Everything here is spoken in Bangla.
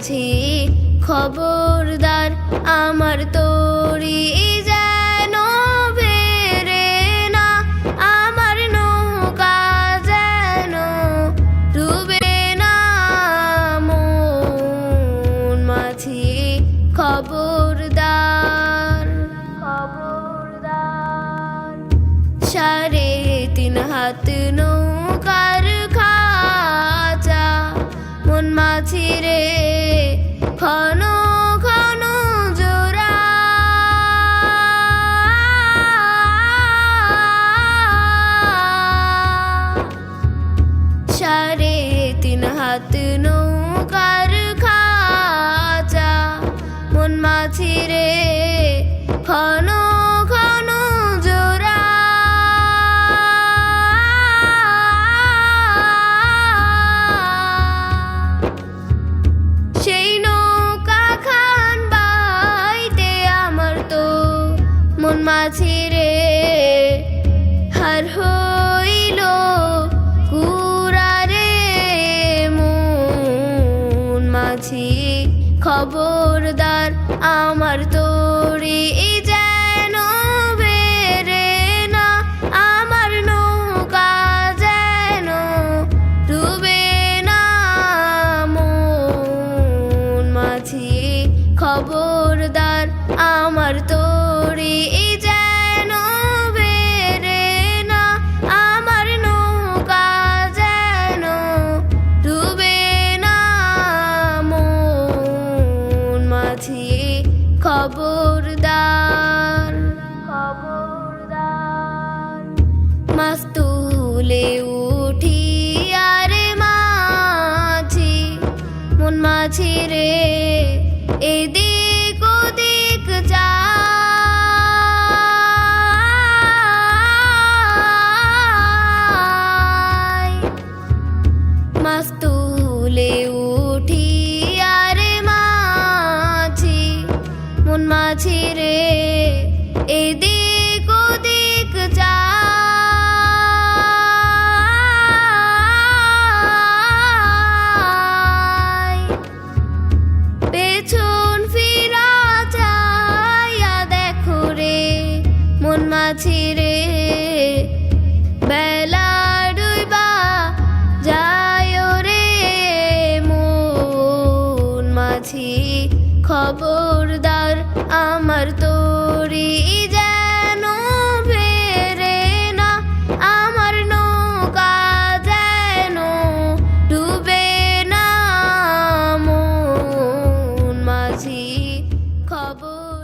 মাঝি খবরদার আমার তরি যেন বেরে না, আমার নৌকা যেন ডুবে না। মন মাঝি খবরদার, খবরদার। 3.5 হাত নৌকার খাঁচা, মন মাঝি রে ঘন ঘন জোড়া। 3.5 হাত নৌকার খাঁচা, মন মাঝি রে ঘন ঘন জোড়া। সেই নৌকা খান বাইতে আমার তো মন মাঝি রে হার হইল কুড়া রে। মন মাঝি খবরদার আমার তরি যেন বেরে না, আমার নৌকা যেন ডুবে না। মন মাঝি খবরদার আমার তরি যেন বেরে না, আমার নৌকা যেন ডুবে না। মন মাঝি খবরদার, খবরদার। মাছ তুলে উঠি আরে মাঝি, মন মাঝি রে এদিক ওদিক যায়। মাছ তুলে উঠি আরে মাঝি, মন মাঝি রে এদিক ওদিক যায়। পেছন ফিরা চাইয়া দেখো রে মন মাঝি রে, বেলা ডুইবা যায় রে। মন মাঝি খবরদার আমার তরি যেন বেরে না, আমার নৌকা যেন ডুবে না। মন মাঝি খবর